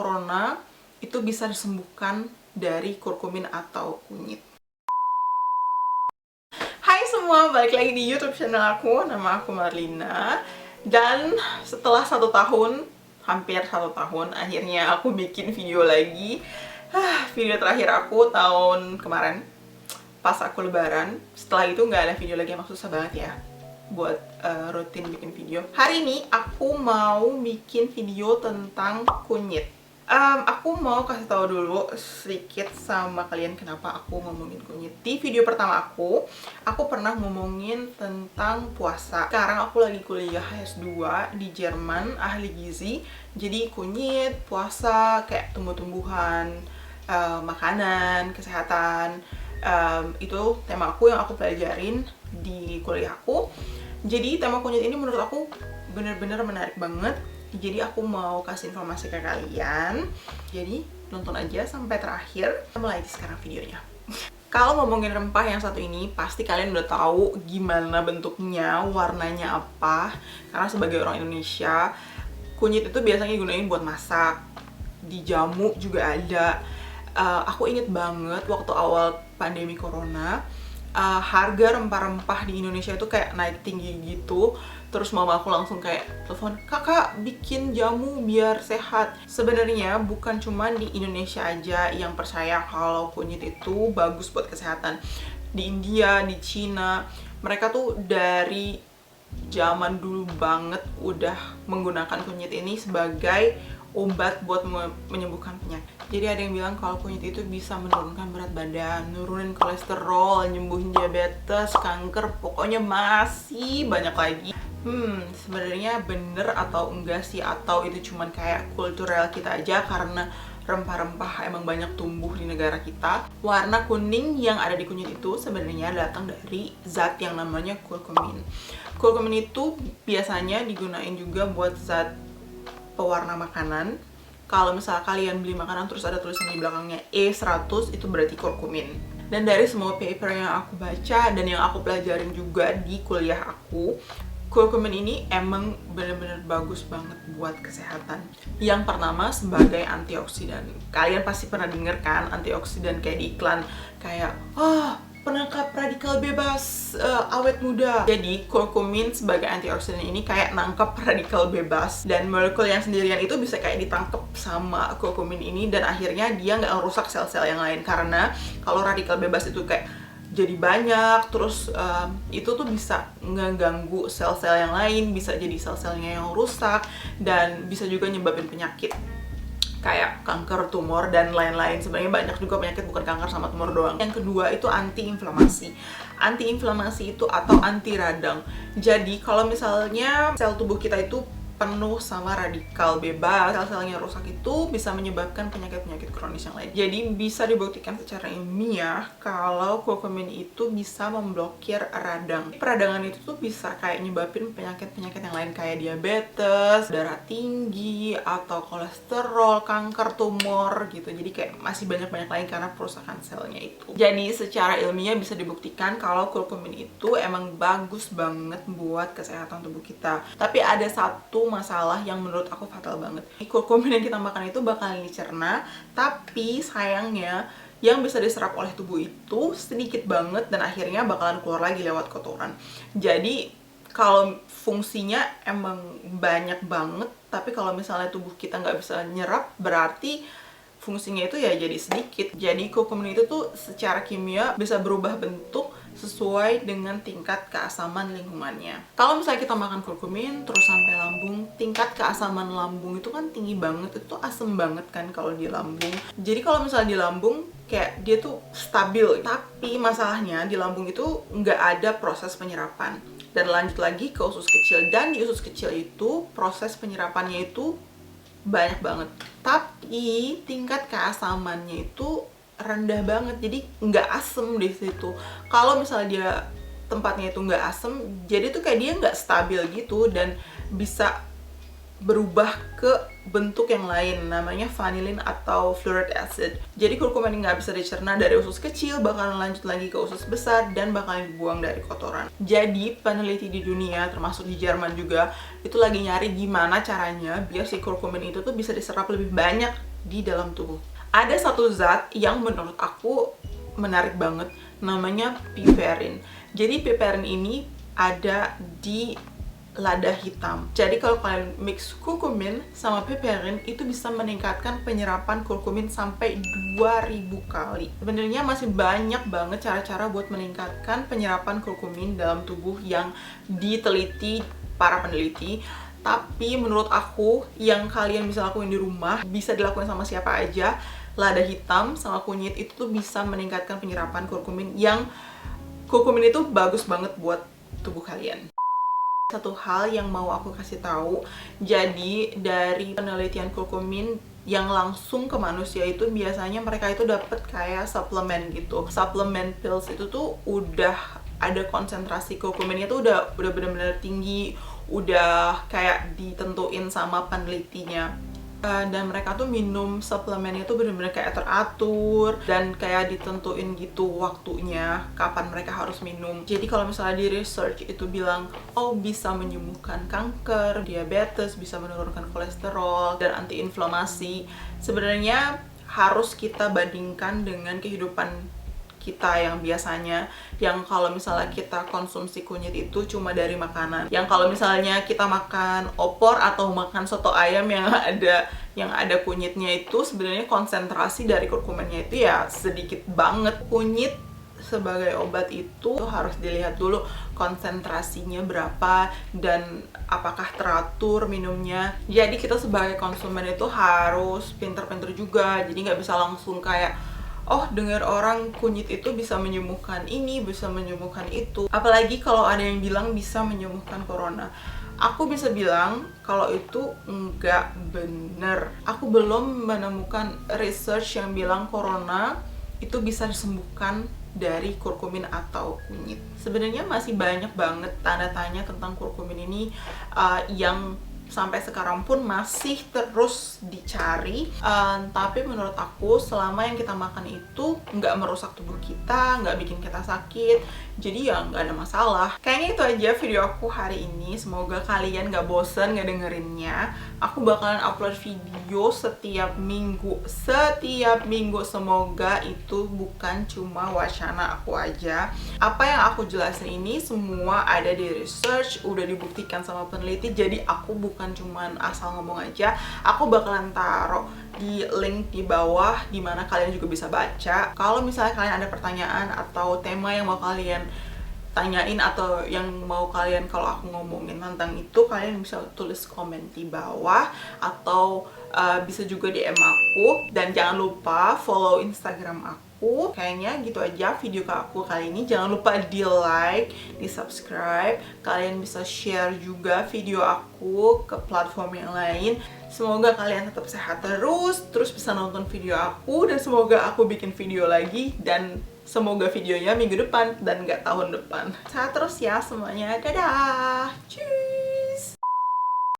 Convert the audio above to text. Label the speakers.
Speaker 1: corona itu bisa disembuhkan dari kurkumin atau kunyit. Hai semua, balik lagi di YouTube channel aku. Nama aku Marlina. Dan setelah 1 tahun, hampir 1 tahun, akhirnya aku bikin video lagi. Video terakhir aku tahun kemarin, pas aku lebaran. Setelah itu nggak ada video lagi, emang susah banget ya buat rutin bikin video. Hari ini aku mau bikin video tentang kunyit. Aku mau kasih tahu dulu sedikit sama kalian kenapa aku ngomongin kunyit. Di video pertama aku pernah ngomongin tentang puasa. Sekarang aku lagi kuliah S2 di Jerman, ahli gizi. Jadi kunyit, puasa, kayak tumbuh-tumbuhan, makanan, kesehatan, itu tema aku yang aku pelajarin di kuliahku. Jadi tema kunyit ini menurut aku bener-bener menarik banget. Jadi aku mau kasih informasi ke kalian. Jadi nonton aja sampai terakhir. Kita mulai sekarang videonya. Kalau ngomongin rempah yang satu ini, pasti kalian udah tahu gimana bentuknya, warnanya apa. Karena sebagai orang Indonesia, kunyit itu biasanya digunain buat masak, dijamu juga ada. Aku inget banget waktu awal pandemi corona, harga rempah-rempah di Indonesia itu kayak naik tinggi gitu. Terus mama aku langsung kayak telepon, "Kakak bikin jamu biar sehat." Sebenarnya bukan cuma di Indonesia aja yang percaya kalau kunyit itu bagus buat kesehatan. Di India, di Cina, mereka tuh dari zaman dulu banget udah menggunakan kunyit ini sebagai obat buat menyembuhkan penyakit. Jadi ada yang bilang kalau kunyit itu bisa menurunkan berat badan, nurunin kolesterol, nyembuhin diabetes, kanker, pokoknya masih banyak lagi. Sebenarnya bener atau enggak sih, atau itu cuman kayak kultural kita aja karena rempah-rempah emang banyak tumbuh di negara kita. Warna kuning yang ada di kunyit itu sebenarnya datang dari zat yang namanya kurkumin. Kurkumin itu biasanya digunain juga buat zat pewarna makanan. Kalau misalnya kalian beli makanan terus ada tulisan di belakangnya E100, itu berarti kurkumin. Dan dari semua paper yang aku baca dan yang aku pelajarin juga di kuliah aku, kurkumin ini emang bener-bener bagus banget buat kesehatan. Yang pertama sebagai antioksidan. Kalian pasti pernah denger kan antioksidan kayak di iklan, kayak penangkap radikal bebas awet muda. Jadi kurkumin sebagai antioksidan ini kayak nangkep radikal bebas, dan molekul yang sendirian itu bisa kayak ditangkep sama kurkumin ini, dan akhirnya dia nggak ngerusak sel-sel yang lain. Karena kalau radikal bebas itu kayak jadi banyak, terus itu tuh bisa ngeganggu sel-sel yang lain, bisa jadi sel-selnya yang rusak, dan bisa juga nyebabin penyakit kayak kanker, tumor, dan lain-lain. Sebenarnya banyak juga penyakit, bukan kanker sama tumor doang. Yang kedua itu antiinflamasi. Antiinflamasi itu atau anti radang. Jadi kalau misalnya sel tubuh kita itu penuh sama radikal bebas, sel-selnya rusak, itu bisa menyebabkan penyakit-penyakit kronis yang lain. Jadi bisa dibuktikan secara ilmiah kalau kurkumin itu bisa memblokir radang. Peradangan itu tuh bisa kayak nyebabin penyakit-penyakit yang lain kayak diabetes, darah tinggi, atau kolesterol, kanker, tumor gitu. Jadi kayak masih banyak-banyak lain karena perusakan selnya itu. Jadi secara ilmiah bisa dibuktikan kalau kurkumin itu emang bagus banget buat kesehatan tubuh kita. Tapi ada satu masalah yang menurut aku fatal banget. Kurkumin yang kita makan itu bakalan dicerna, tapi sayangnya yang bisa diserap oleh tubuh itu sedikit banget, dan akhirnya bakalan keluar lagi lewat kotoran. Jadi kalau fungsinya emang banyak banget, tapi kalau misalnya tubuh kita nggak bisa nyerap, berarti fungsinya itu ya jadi sedikit. Jadi kurkumin itu tuh secara kimia bisa berubah bentuk sesuai dengan tingkat keasaman lingkungannya. Kalau misalnya kita makan kurkumin terus sampai lambung, tingkat keasaman lambung itu kan tinggi banget, itu asem banget kan kalau di lambung. Jadi kalau misalnya di lambung kayak dia tuh stabil, tapi masalahnya di lambung itu nggak ada proses penyerapan. Dan lanjut lagi ke usus kecil, dan di usus kecil itu proses penyerapannya itu banyak banget, tapi tingkat keasamannya itu rendah banget, jadi nggak asem di situ. Kalau misalnya dia tempatnya itu nggak asem, jadi tuh kayak dia nggak stabil gitu, dan bisa berubah ke bentuk yang lain, namanya vanillin atau fluoric acid. Jadi kurkumin nggak bisa dicerna dari usus kecil, bakalan lanjut lagi ke usus besar, dan bakalan dibuang dari kotoran. Jadi peneliti di dunia, termasuk di Jerman juga, itu lagi nyari gimana caranya biar si kurkumin itu tuh bisa diserap lebih banyak di dalam tubuh. Ada satu zat yang menurut aku menarik banget, namanya piperin. Jadi piperin ini ada di lada hitam. Jadi kalau kalian mix kurkumin sama piperin, itu bisa meningkatkan penyerapan kurkumin sampai 2000 kali. Sebenarnya masih banyak banget cara-cara buat meningkatkan penyerapan kurkumin dalam tubuh yang diteliti para peneliti. Tapi menurut aku, yang kalian bisa lakuin di rumah, bisa dilakuin sama siapa aja. Lada hitam sama kunyit itu tuh bisa meningkatkan penyerapan kurkumin, yang kurkumin itu bagus banget buat tubuh kalian. Satu hal yang mau aku kasih tahu, jadi dari penelitian kurkumin yang langsung ke manusia itu biasanya mereka itu dapat kayak suplemen gitu. Suplemen pills itu tuh udah ada konsentrasi kurkuminnya tuh udah bener-bener tinggi, udah kayak ditentuin sama penelitinya. Dan mereka tuh minum suplemennya tuh bener-bener kayak teratur dan kayak ditentuin gitu waktunya kapan mereka harus minum. Jadi kalau misalnya di research itu bilang, oh bisa menyembuhkan kanker, diabetes, bisa menurunkan kolesterol dan antiinflamasi, sebenarnya harus kita bandingkan dengan kehidupan kita yang biasanya, yang kalau misalnya kita konsumsi kunyit itu cuma dari makanan, yang kalau misalnya kita makan opor atau makan soto ayam yang ada kunyitnya, itu sebenarnya konsentrasi dari kurkuminnya itu ya sedikit banget. Kunyit sebagai obat itu harus dilihat dulu konsentrasinya berapa dan apakah teratur minumnya. Jadi kita sebagai konsumen itu harus pinter-pinter juga, jadi nggak bisa langsung kayak oh, dengar orang kunyit itu bisa menyembuhkan ini, bisa menyembuhkan itu. Apalagi kalau ada yang bilang bisa menyembuhkan corona. Aku bisa bilang kalau itu nggak bener. Aku belum menemukan research yang bilang corona itu bisa disembuhkan dari kurkumin atau kunyit. Sebenarnya masih banyak banget tanda tanya tentang kurkumin ini yang sampai sekarang pun masih terus dicari. Tapi menurut aku selama yang kita makan itu nggak merusak tubuh kita, nggak bikin kita sakit, jadi ya nggak ada masalah. Kayaknya itu aja video aku hari ini. Semoga kalian nggak bosen ngedengerinnya. Aku bakalan upload video setiap minggu. Semoga itu bukan cuma wacana aku aja. Apa yang aku jelasin ini semua ada di research, udah dibuktikan sama peneliti. Jadi aku bukan cuman asal ngomong aja. Aku bakalan taruh di link di bawah dimana kalian juga bisa baca. Kalau misalnya kalian ada pertanyaan atau tema yang mau kalian tanyain atau yang mau kalian kalau aku ngomongin tentang itu, kalian bisa tulis komen di bawah atau bisa juga DM aku. Dan jangan lupa follow Instagram aku. Kayaknya gitu aja video ke aku kali ini. Jangan lupa di like, di subscribe. Kalian bisa share juga video aku ke platform yang lain. Semoga kalian tetap sehat terus bisa nonton video aku, dan semoga aku bikin video lagi, dan semoga videonya minggu depan dan nggak tahun depan. Sehat terus ya semuanya, dadah! Cuy!